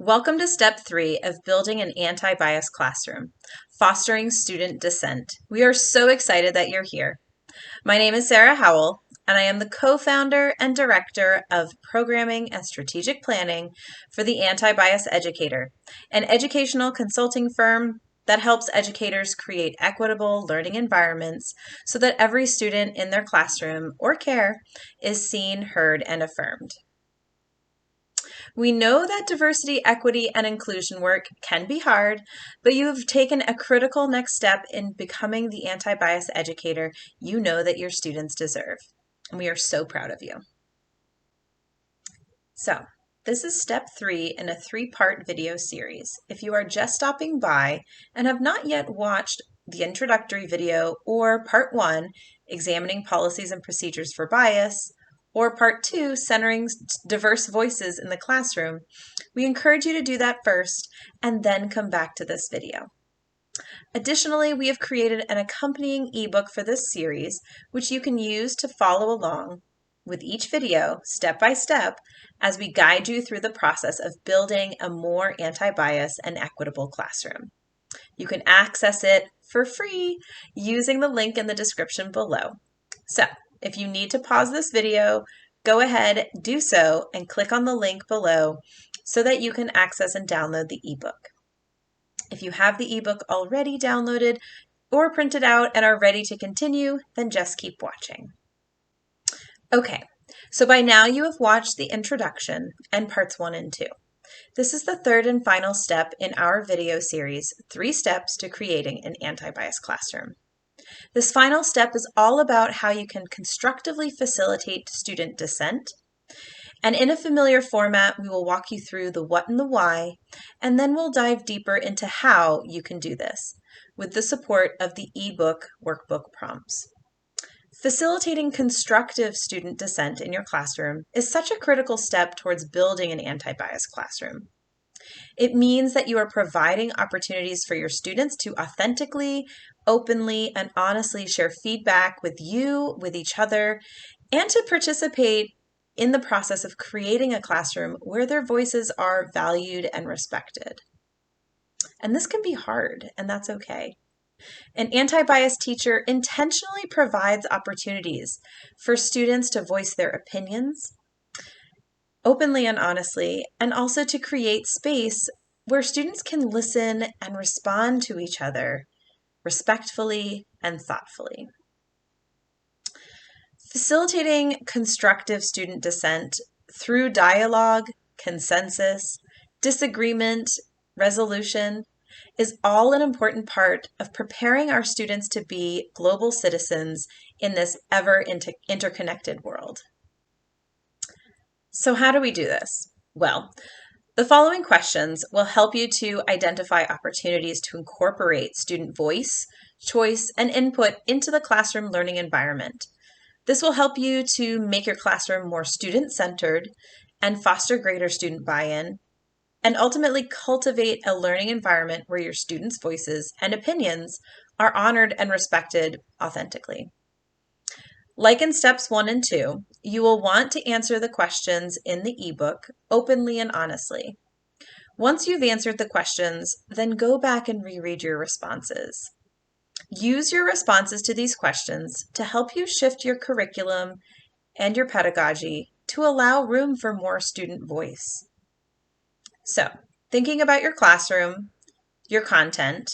Welcome to step 3 of building an anti-bias classroom, fostering student dissent. We are so excited that you're here. My name is Sarah Howell, and I am the co-founder and director of programming and strategic planning for the Anti-Bias Educator, an educational consulting firm that helps educators create equitable learning environments so that every student in their classroom or care is seen, heard, and affirmed. We know that diversity, equity, and inclusion work can be hard, but you have taken a critical next step in becoming the anti-bias educator you know that your students deserve. And we are so proud of you. So, this is step 3 in a 3-part video series. If you are just stopping by and have not yet watched the introductory video or part 1, examining policies and procedures for bias, or part 2, centering diverse voices in the classroom, we encourage you to do that first and then come back to this video. Additionally, we have created an accompanying ebook for this series, which you can use to follow along with each video, step by step, as we guide you through the process of building a more anti-bias and equitable classroom. You can access it for free using the link in the description below. So, if you need to pause this video, go ahead, do so, and click on the link below so that you can access and download the ebook. If you have the ebook already downloaded or printed out and are ready to continue, then just keep watching. Okay, so by now you have watched the introduction and parts 1 and 2. This is the third and final step in our video series, 3 Steps to Creating an Anti-Bias Classroom. This final step is all about how you can constructively facilitate student dissent. And in a familiar format, we will walk you through the what and the why, and then we'll dive deeper into how you can do this with the support of the ebook workbook prompts. Facilitating constructive student dissent in your classroom is such a critical step towards building an anti-bias classroom. It means that you are providing opportunities for your students to authentically, openly, and honestly share feedback with you, with each other, and to participate in the process of creating a classroom where their voices are valued and respected. And this can be hard, and that's okay. An anti-bias teacher intentionally provides opportunities for students to voice their opinions openly and honestly, and also to create space where students can listen and respond to each other respectfully and thoughtfully. Facilitating constructive student dissent through dialogue, consensus, disagreement, resolution is all an important part of preparing our students to be global citizens in this ever interconnected world. So how do we do this? Well, the following questions will help you to identify opportunities to incorporate student voice, choice, and input into the classroom learning environment. This will help you to make your classroom more student-centered and foster greater student buy-in, and ultimately cultivate a learning environment where your students' voices and opinions are honored and respected authentically. Like in steps 1 and 2, you will want to answer the questions in the ebook openly and honestly. Once you've answered the questions, then go back and reread your responses. Use your responses to these questions to help you shift your curriculum and your pedagogy to allow room for more student voice. So, thinking about your classroom, your content,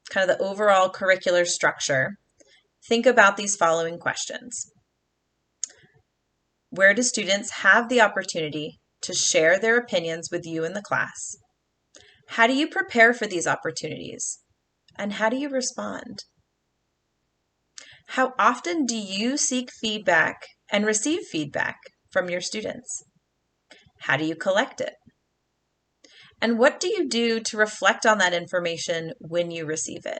kind of the overall curricular structure, think about these following questions. Where do students have the opportunity to share their opinions with you in the class? How do you prepare for these opportunities? And how do you respond? How often do you seek feedback and receive feedback from your students? How do you collect it? And what do you do to reflect on that information when you receive it?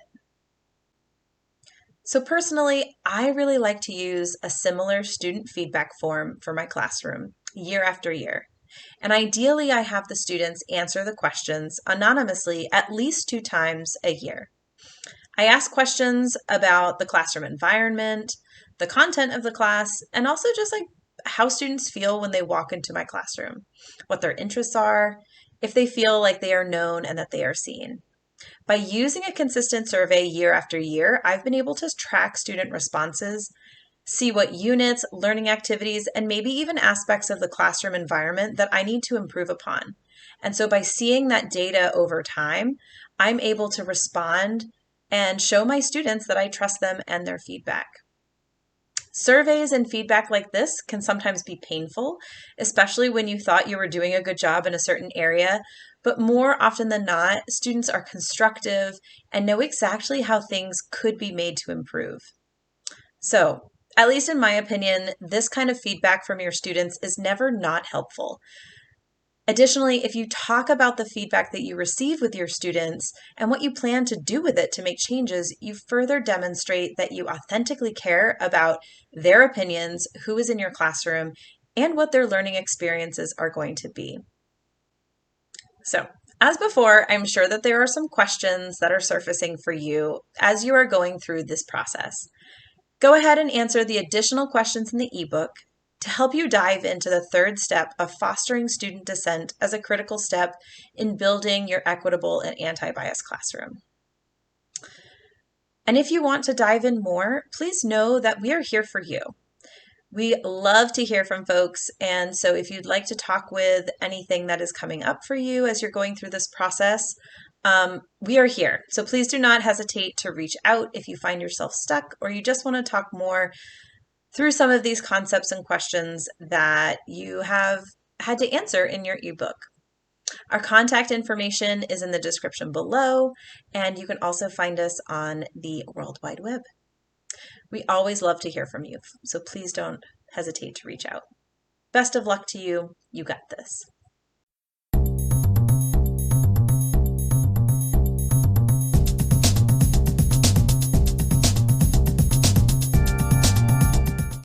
So personally, I really like to use a similar student feedback form for my classroom year after year. And ideally, I have the students answer the questions anonymously at least 2 times a year. I ask questions about the classroom environment, the content of the class, and also just like how students feel when they walk into my classroom, what their interests are, if they feel like they are known and that they are seen. By using a consistent survey year after year, I've been able to track student responses, see what units, learning activities, and maybe even aspects of the classroom environment that I need to improve upon. And so by seeing that data over time, I'm able to respond and show my students that I trust them and their feedback. Surveys and feedback like this can sometimes be painful, especially when you thought you were doing a good job in a certain area. But more often than not, students are constructive and know exactly how things could be made to improve. So, at least in my opinion, this kind of feedback from your students is never not helpful. Additionally, if you talk about the feedback that you receive with your students and what you plan to do with it to make changes, you further demonstrate that you authentically care about their opinions, who is in your classroom, and what their learning experiences are going to be. So, as before, I'm sure that there are some questions that are surfacing for you as you are going through this process. Go ahead and answer the additional questions in the ebook to help you dive into the third step of fostering student dissent as a critical step in building your equitable and anti-bias classroom. And if you want to dive in more, please know that we are here for you. We love to hear from folks, and so if you'd like to talk with anything that is coming up for you as you're going through this process, we are here. So please do not hesitate to reach out if you find yourself stuck or you just want to talk more through some of these concepts and questions that you have had to answer in your ebook. Our contact information is in the description below, and you can also find us on the World Wide Web. We always love to hear from you, so please don't hesitate to reach out. Best of luck to you. You got this.